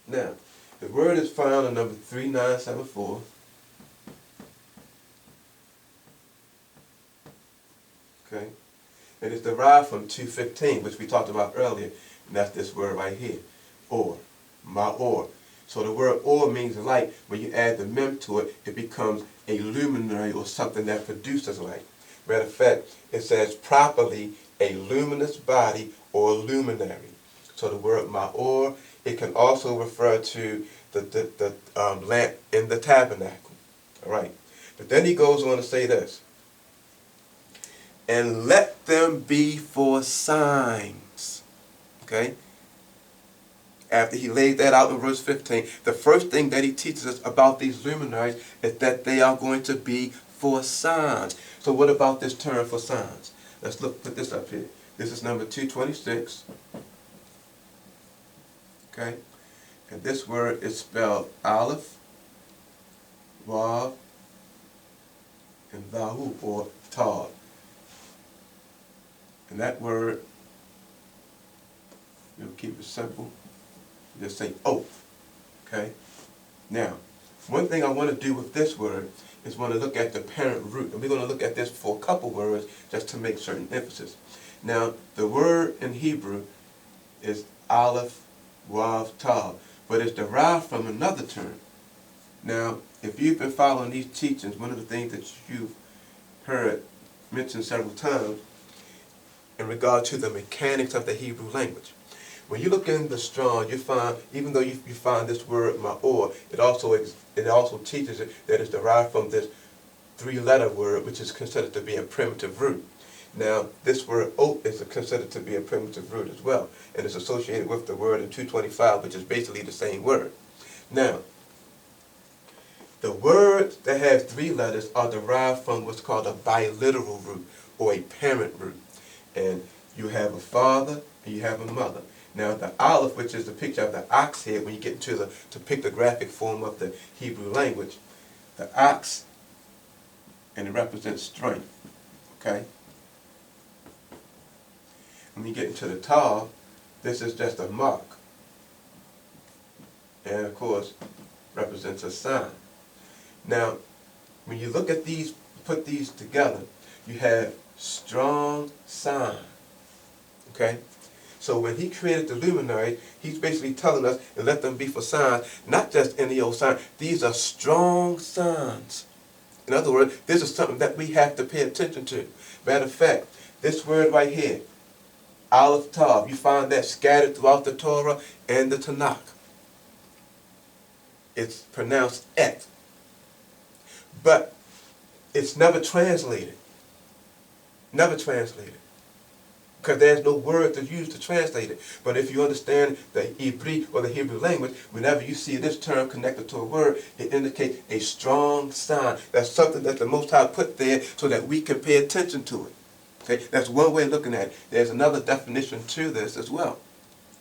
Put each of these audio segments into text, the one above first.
Now, the word is found in number 3974. Okay? And it's derived from 215, which we talked about earlier, and that's this word right here, or, ma'or. So the word or means light. When you add the mem to it, it becomes a luminary or something that produces light. Matter of fact, it says properly a luminous body or luminary. So the word ma'or, it can also refer to the lamp in the tabernacle. All right. But then he goes on to say this. And let them be for signs. Okay? After he laid that out in verse 15, the first thing that he teaches us about these luminaries is that they are going to be for signs. So what about this term for signs? Let's put this up here. This is number 226. Okay? And this word is spelled Aleph, Vav, and Vahu, or Tav. And that word, we'll keep it simple. Just say oath. Okay? Now, one thing I want to do with this word is want to look at the parent root. And we're going to look at this for a couple words just to make certain emphasis. Now, the word in Hebrew is Aleph, Wav, Tav, but it's derived from another term. Now, if you've been following these teachings, one of the things that you've heard mentioned several times in regard to the mechanics of the Hebrew language. When you look in the Strong, you find, even though you find this word ma'or, it also teaches it that it's derived from this three-letter word, which is considered to be a primitive root. Now, this word oath is considered to be a primitive root as well, and it's associated with the word in 225, which is basically the same word. Now, the words that have three letters are derived from what's called a biliteral root, or a parent root. And you have a father and you have a mother. Now the aleph, which is the picture of the ox head, when you get into the pictographic form of the Hebrew language, the ox, and it represents strength. Okay? When you get into the tav, this is just a mark. And of course, represents a sign. Now, when you look at these, put these together, you have strong sign. Okay? So when he created the luminary, he's basically telling us, and let them be for signs, not just any old sign. These are strong signs. In other words, this is something that we have to pay attention to. Matter of fact, this word right here, Aleph Tav, you find that scattered throughout the Torah and the Tanakh. It's pronounced et. But it's never translated. Never translated. Because there's no word to use to translate it. But if you understand the Hebrew or the Hebrew language, whenever you see this term connected to a word, it indicates a strong sign. That's something that the Most High put there so that we can pay attention to it. Okay? That's one way of looking at it. There's another definition to this as well.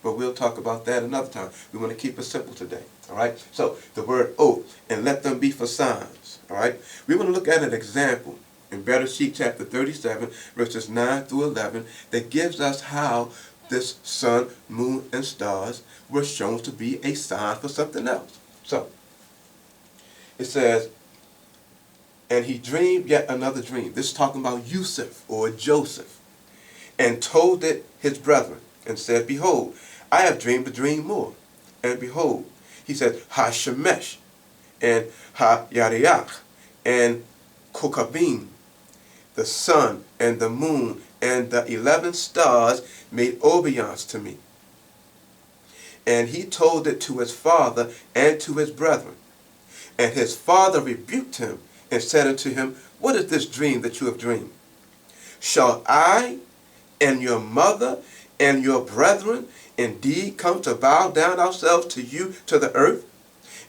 But we'll talk about that another time. We want to keep it simple today. All right? So, the word oath, and let them be for signs. All right? We want to look at an example in Bereshit chapter 37, verses 9 through 11, that gives us how this sun, moon, and stars were shown to be a sign for something else. So, it says, and he dreamed yet another dream. This is talking about Yusuf, or Joseph, and told it his brethren, and said, behold, I have dreamed a dream more. And behold, he said, Ha Shemesh, and Ha Yariach, and Kokabim, the sun and the moon and the 11 stars made obeisance to me. And he told it to his father and to his brethren. And his father rebuked him and said unto him, what is this dream that you have dreamed? Shall I and your mother and your brethren indeed come to bow down ourselves to you to the earth?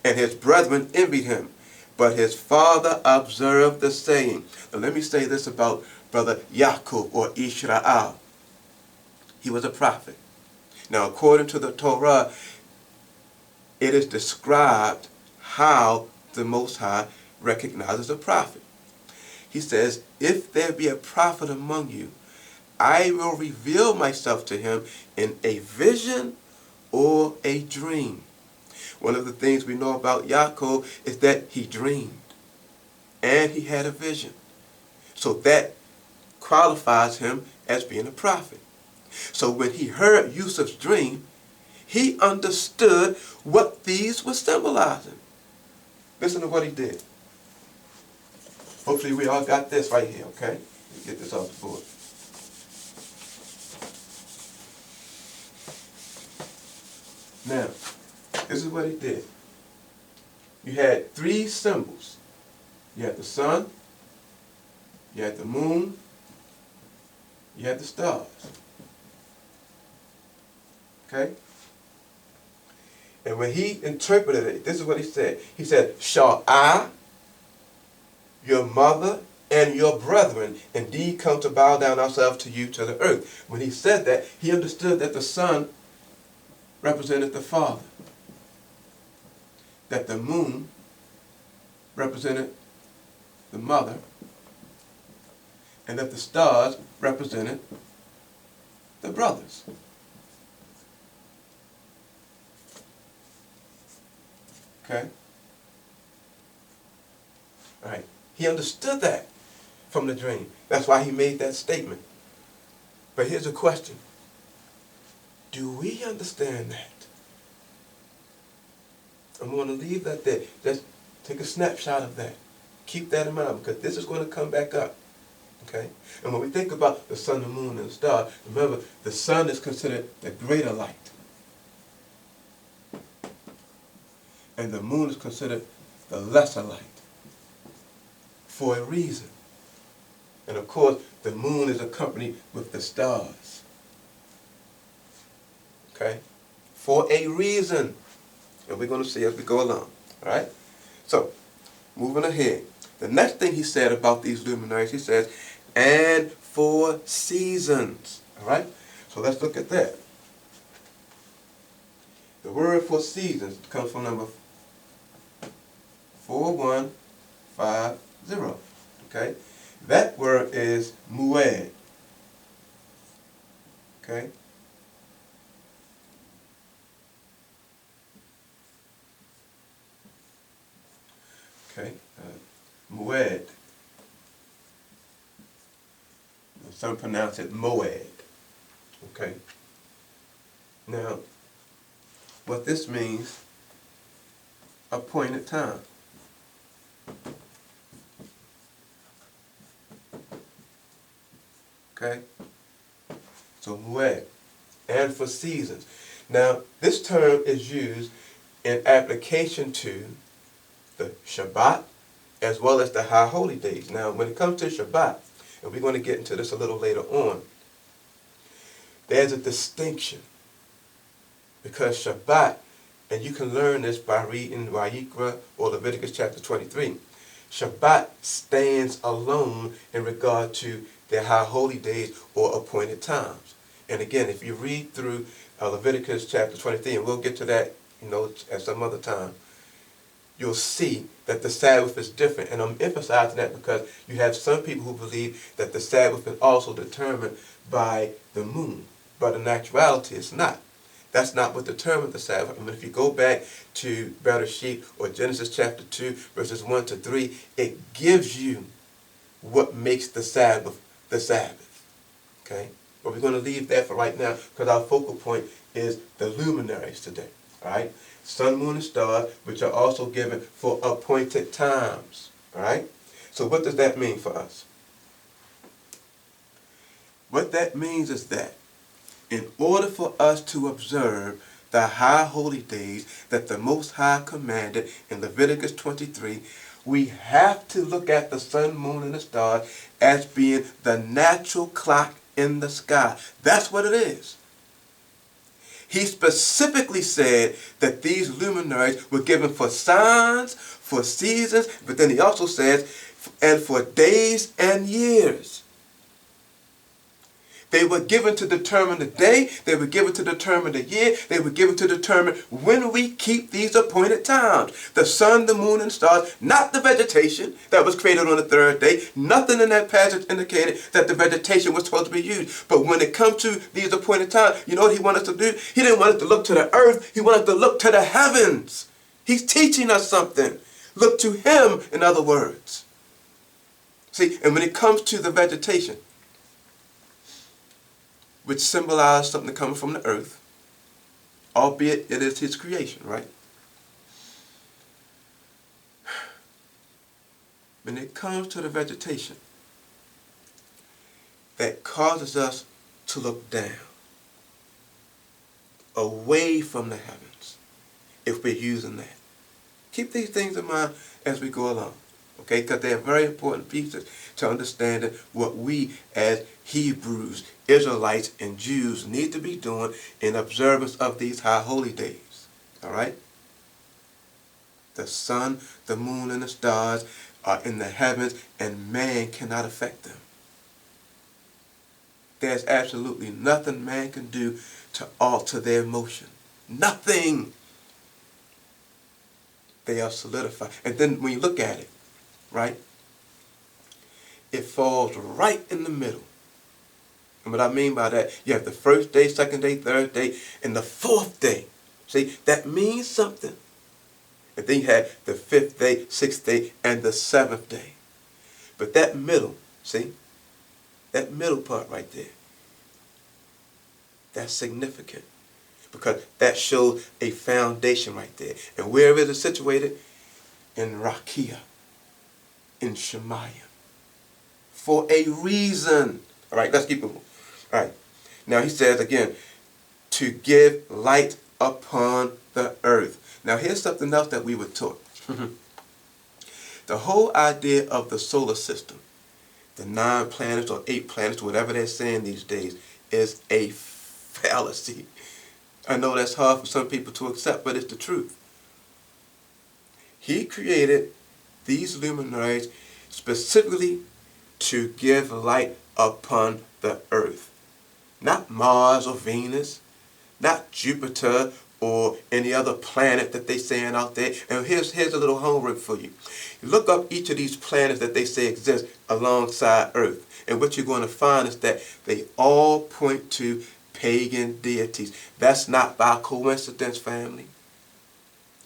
And his brethren envied him. But his father observed the saying. Now let me say this about Brother Yaakov, or Israel. He was a prophet. Now according to the Torah, it is described how the Most High recognizes a prophet. He says, if there be a prophet among you, I will reveal myself to him in a vision or a dream. One of the things we know about Yaakov is that he dreamed and he had a vision. So that qualifies him as being a prophet. So when he heard Yusuf's dream, he understood what these were symbolizing. Listen to what he did. Hopefully we all got this right here, okay? Let me get this off the board. Now, this is what he did. You had three symbols. You had the sun, you had the moon, you had the stars. Okay? And when he interpreted it, this is what he said. He said, shall I, your mother, and your brethren indeed come to bow down ourselves to you to the earth? When he said that, he understood that the sun represented the father, that the moon represented the mother, and that the stars represented the brothers. Okay? All right. He understood that from the dream. That's why he made that statement. But here's a question. Do we understand that? I'm going to leave that there. Just take a snapshot of that. Keep that in mind, because this is going to come back up. Okay? And when we think about the sun, the moon, and the star, remember, the sun is considered the greater light. And the moon is considered the lesser light. For a reason. And of course, the moon is accompanied with the stars. Okay? For a reason. And we're going to see as we go along. Alright? So, moving ahead. The next thing he said about these luminaries, he says, and for seasons. Alright? So let's look at that. The word for seasons comes from number 4150. Okay? That word is mued. Okay? Okay? Mued. Some pronounce it moed. Okay? Now, what this means, appointed time. Okay? So, mued. And for seasons. Now, this term is used in application to the Shabbat as well as the high holy days. Now, when it comes to Shabbat, and we're going to get into this a little later on, there's a distinction. Because Shabbat, and you can learn this by reading YHWH or Leviticus chapter 23, Shabbat stands alone in regard to their high holy days or appointed times. And again, if you read through Leviticus chapter 23, and we'll get to that, at some other time, you'll see that the Sabbath is different. And I'm emphasizing that because you have some people who believe that the Sabbath is also determined by the moon. But in actuality, it's not. That's not what determined the Sabbath. I mean, if you go back to Bereshit or Genesis chapter 2, verses 1 to 3, it gives you what makes the Sabbath the Sabbath. Okay? But we're going to leave that for right now because our focal point is the luminaries today. All right? Sun, moon, and stars, which are also given for appointed times. All right? So what does that mean for us? What that means is that in order for us to observe the high holy days that the Most High commanded in Leviticus 23, we have to look at the sun, moon, and the stars as being the natural clock in the sky. That's what it is. He specifically said that these luminaries were given for signs, for seasons, but then he also says, and for days and years. They were given to determine the day. They were given to determine the year. They were given to determine when we keep these appointed times. The sun, the moon, and stars, not the vegetation that was created on the third day. Nothing in that passage indicated that the vegetation was supposed to be used. But when it comes to these appointed times, you know what he wanted us to do? He didn't want us to look to the earth. He wanted us to look to the heavens. He's teaching us something. Look to him, in other words. See, and when it comes to the vegetation, which symbolizes something coming from the earth, albeit it is his creation, right? When it comes to the vegetation, that causes us to look down, away from the heavens, if we're using that. Keep these things in mind as we go along, okay? Because they're very important pieces to understanding what we as Hebrews, Israelites, and Jews need to be doing in observance of these high holy days, all right? The sun, the moon, and the stars are in the heavens, and man cannot affect them. There's absolutely nothing man can do to alter their motion. Nothing. They are solidified. And then when you look at it, right, it falls right in the middle. And what I mean by that, you have the first day, second day, third day, and the fourth day. See, that means something. And then you have the fifth day, sixth day, and the seventh day. But that middle, see, that middle part right there, that's significant. Because that shows a foundation right there. And where is it situated? In Rakia, in Shemayim. For a reason. All right, let's keep moving. All right. Now he says again, to give light upon the earth. Now here's something else that we were taught. The whole idea of the solar system, the 9 planets or 8 planets, whatever they're saying these days, is a fallacy. I know that's hard for some people to accept, but it's the truth. He created these luminaries specifically to give light upon the earth. Not Mars or Venus, not Jupiter or any other planet that they're saying out there. And here's a little homework for you. Look up each of these planets that they say exist alongside Earth. And what you're going to find is that they all point to pagan deities. That's not by coincidence, family.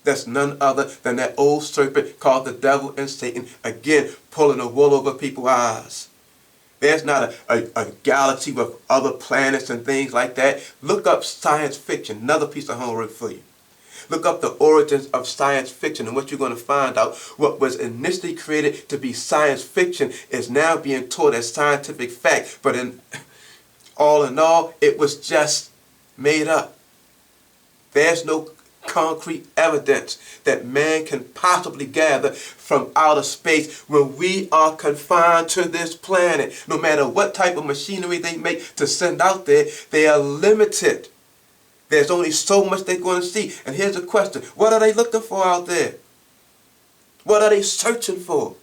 That's none other than that old serpent called the devil and Satan, again, pulling the wool over people's eyes. There's not a galaxy with other planets and things like that. Look up science fiction, another piece of homework for you. Look up the origins of science fiction, and what you're going to find out, what was initially created to be science fiction is now being taught as scientific fact. But in all, it was just made up. There's no concrete evidence that man can possibly gather from outer space when we are confined to this planet. No matter what type of machinery they make to send out there, they are limited. There's only so much they're going to see. And here's the question. What are they looking for out there? What are they searching for?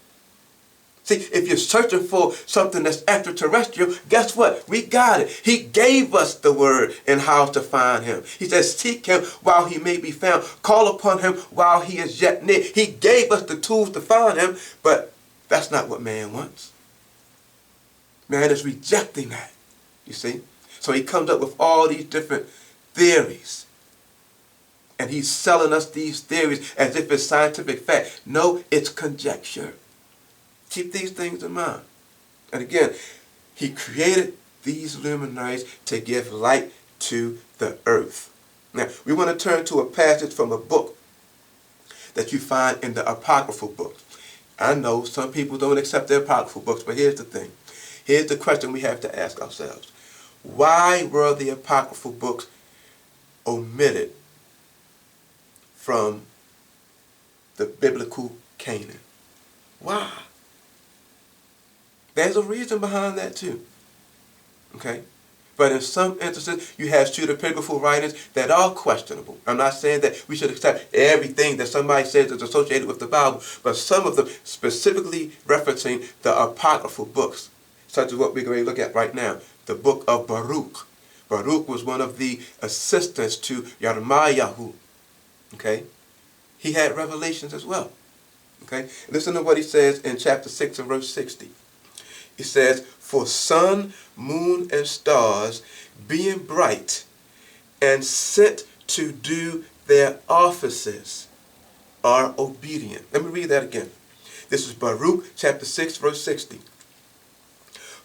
See, if you're searching for something that's extraterrestrial, guess what? We got it. He gave us the word and how to find him. He says, seek him while he may be found. Call upon him while he is yet near. He gave us the tools to find him, but that's not what man wants. Man is rejecting that, you see? So he comes up with all these different theories. And he's selling us these theories as if it's scientific fact. No, it's conjecture. Keep these things in mind. And again, he created these luminaries to give light to the earth. Now, we want to turn to a passage from a book that you find in the apocryphal books. I know some people don't accept the apocryphal books, but here's the thing. Here's the question we have to ask ourselves. Why were the apocryphal books omitted from the biblical canon? Why? There's a reason behind that too. Okay? But in some instances, you have pseudepigraphal writings that are questionable. I'm not saying that we should accept everything that somebody says is associated with the Bible, but some of them specifically referencing the apocryphal books, such as what we're going to look at right now, the book of Baruch. Baruch was one of the assistants to Yirmiyahu. Okay? He had revelations as well. Okay? Listen to what he says in chapter 6 and verse 60. He says, "For sun, moon, and stars, being bright and sent to do their offices, are obedient." Let me read that again. This is Baruch chapter 6, verse 60.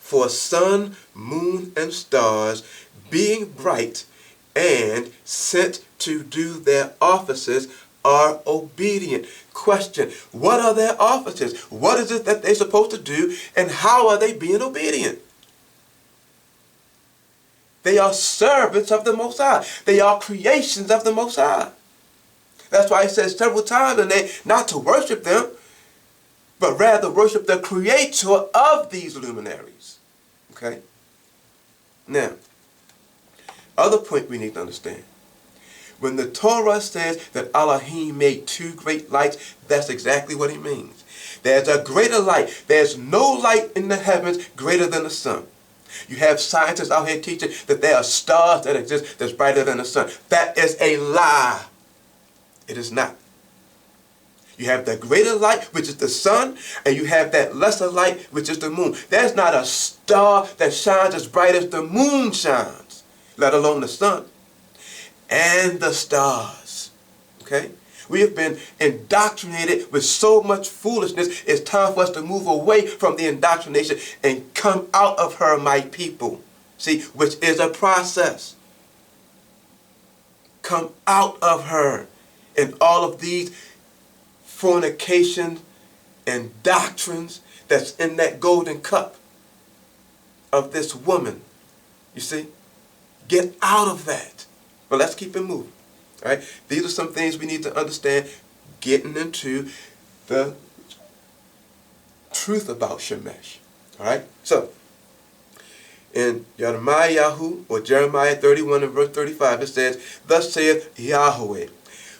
"For sun, moon, and stars, being bright and sent to do their offices, are obedient." Question: what are their offices? What is it that they're supposed to do, and how are they being obedient? They are servants of the Most High. They are creations of the Most High. That's why he says several times in there not to worship them, but rather worship the creator of these luminaries. Okay? Now, other point we need to understand. When the Torah says that Elohim made two great lights, that's exactly what he means. There's a greater light. There's no light in the heavens greater than the sun. You have scientists out here teaching that there are stars that exist that's brighter than the sun. That is a lie. It is not. You have the greater light, which is the sun, and you have that lesser light, which is the moon. There's not a star that shines as bright as the moon shines, let alone the sun and the stars. Okay? We have been indoctrinated with so much foolishness. It's time for us to move away from the indoctrination and come out of her, my people. See, which is a process. Come out of her. And all of these fornications and doctrines that's in that golden cup of this woman. You see? Get out of that. But let's keep it moving. All right? These are some things we need to understand getting into the truth about Shemesh. All right? So, in Yirmiyahu, or Jeremiah 31 and verse 35, it says, "Thus saith Yahweh,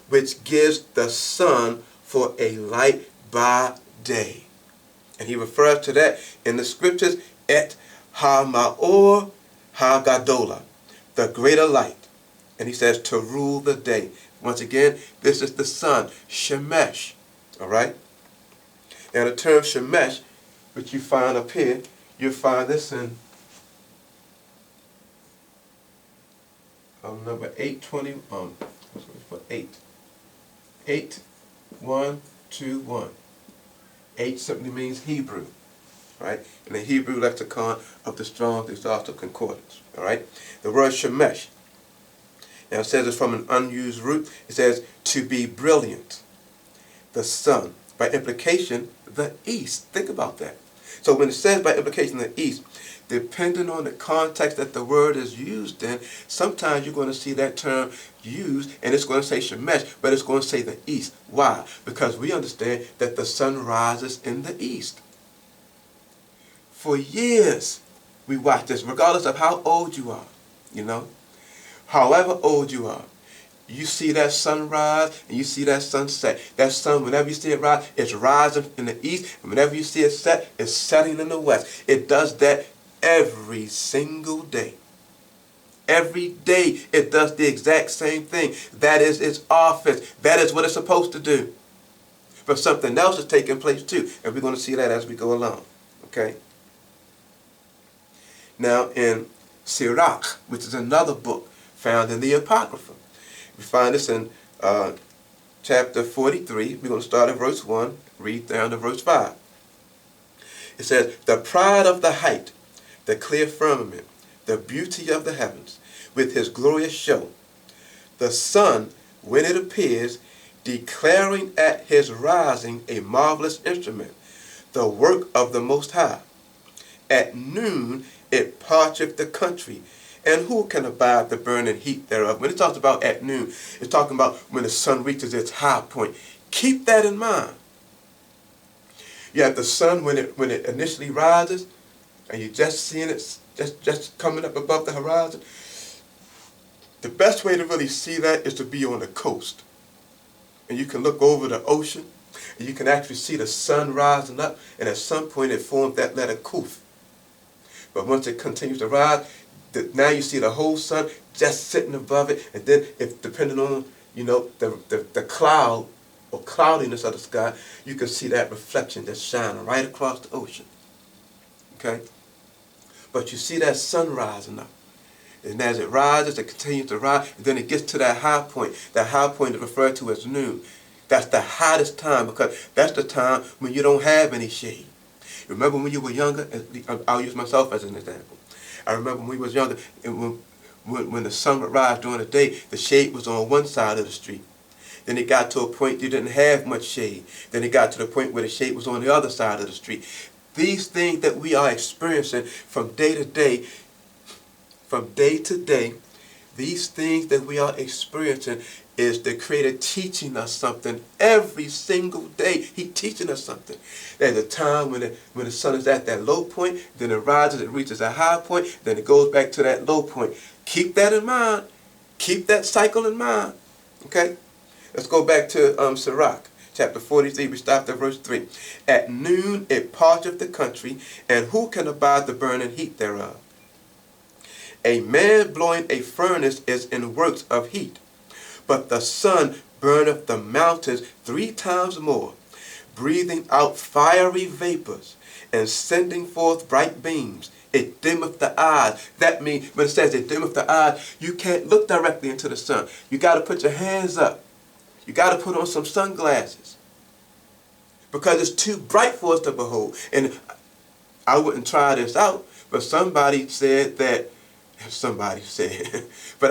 which gives the sun for a light by day." And he refers to that in the scriptures, Et ha-ma'or ha-gadola, the greater light. And he says to rule the day. Once again, this is the sun, Shemesh. All right? Now the term Shemesh, which you find up here, you'll find this in number 820, 8121. 8 simply means Hebrew, right? In the Hebrew lexicon of the Strong's Exhaustive Concordance, all right? The word Shemesh, now it says it's from an unused root. It says to be brilliant, the sun. By implication, the east. Think about that. So when it says by implication the east, depending on the context that the word is used in, sometimes you're going to see that term used and it's going to say Shemesh, but it's going to say the east. Why? Because we understand that the sun rises in the east. For years, we watch this, regardless of how old you are, you know. However old you are, you see that sunrise and you see that sunset. That sun, whenever you see it rise, it's rising in the east, and whenever you see it set, it's setting in the west. It does that every single day. Every day it does the exact same thing. That is its office. That is what it's supposed to do. But something else is taking place too, and we're going to see that as we go along. Okay? Now in Sirach, which is another book found in the Apocrypha, we find this in chapter 43. We're going to start at verse 1, read down to verse 5. It says, "The pride of the height, the clear firmament, the beauty of the heavens, with his glorious show. The sun, when it appears, declaring at his rising a marvelous instrument, the work of the Most High. At noon it parcheth the country, and who can abide the burning heat thereof?" When it talks about at noon, it's talking about when the sun reaches its high point. Keep that in mind. You have the sun when it initially rises, and you're just seeing it just coming up above the horizon. The best way to really see that is to be on the coast. And you can look over the ocean, and you can actually see the sun rising up, and at some point it forms that letter Kuf. But once it continues to rise, now you see the whole sun just sitting above it, and then if depending on the cloud or cloudiness of the sky, you can see that reflection that's shining right across the ocean. Okay? But you see that sun rising up. And as it rises, it continues to rise, and then it gets to that high point. That high point is referred to as noon. That's the hottest time, because that's the time when you don't have any shade. Remember when you were younger? I'll use myself as an example. I remember when we was younger, and when the sun would rise during the day, the shade was on one side of the street. Then it got to a point you didn't have much shade. Then it got to the point where the shade was on the other side of the street. These things that we are experiencing from day to day, these things that we are experiencing is the Creator teaching us something every single day. He's teaching us something. There's a time when the sun is at that low point, then it rises, it reaches a high point, then it goes back to that low point. Keep that in mind. Keep that cycle in mind. Okay? Let's go back to Sirach, chapter 43. We stopped at verse 3. At noon it parcheth the country, and who can abide the burning heat thereof? A man blowing a furnace is in works of heat, but the sun burneth the mountains 3 times more, breathing out fiery vapors, and sending forth bright beams. It dimmeth the eyes. That means, when it says it dimmeth the eyes, you can't look directly into the sun. You got to put your hands up. You got to put on some sunglasses, because it's too bright for us to behold. And I wouldn't try this out, but somebody said, but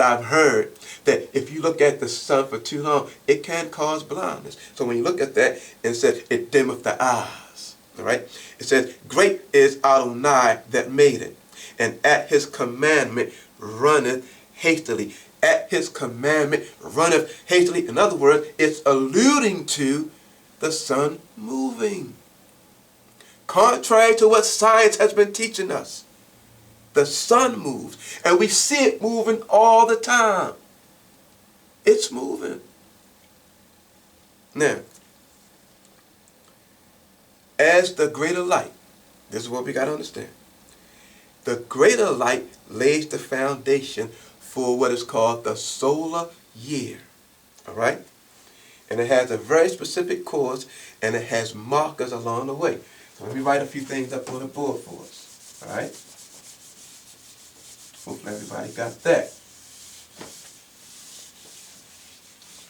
I've heard that if you look at the sun for too long, it can cause blindness. So when you look at that, it says, it dimmeth the eyes. All right? It says, great is Adonai that made it, and at his commandment runneth hastily. At his commandment runneth hastily. In other words, it's alluding to the sun moving. Contrary to what science has been teaching us, the sun moves, and we see it moving all the time. It's moving. Now, as the greater light, this is what we got to understand. The greater light lays the foundation for what is called the solar year. All right? And it has a very specific course, and it has markers along the way. So let me write a few things up on the board for us. All right? Hopefully everybody got that.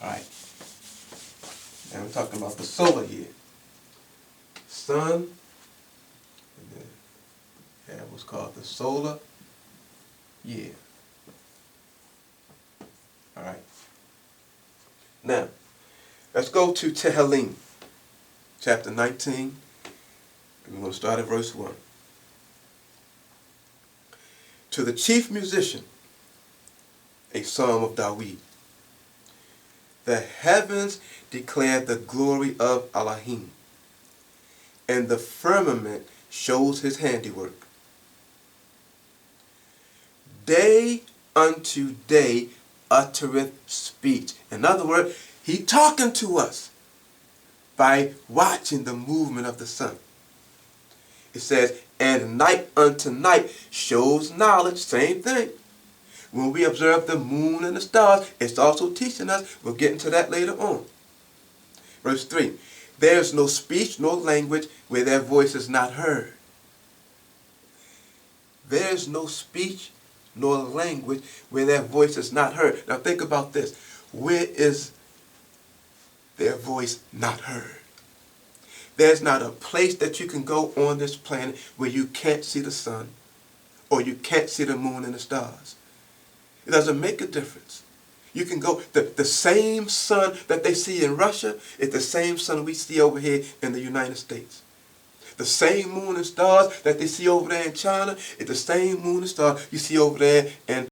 All right. Now we're talking about the solar year. Sun, and then we have what's called the solar year. All right. Now, let's go to Tehillim, chapter 19, and we're going to start at verse 1. To the chief musician, a psalm of David. The heavens declare the glory of Elohim, and the firmament shows his handiwork. Day unto day uttereth speech. In other words, he talking to us by watching the movement of the sun. It says, and night unto night shows knowledge. Same thing. When we observe the moon and the stars, it's also teaching us. We'll get into that later on. Verse 3. There is no speech nor language where their voice is not heard. There is no speech nor language where their voice is not heard. Now think about this. Where is their voice not heard? There's not a place that you can go on this planet where you can't see the sun or you can't see the moon and the stars. It doesn't make a difference. You can go, the same sun that they see in Russia is the same sun we see over here in the United States. The same moon and stars that they see over there in China is the same moon and stars you see over there in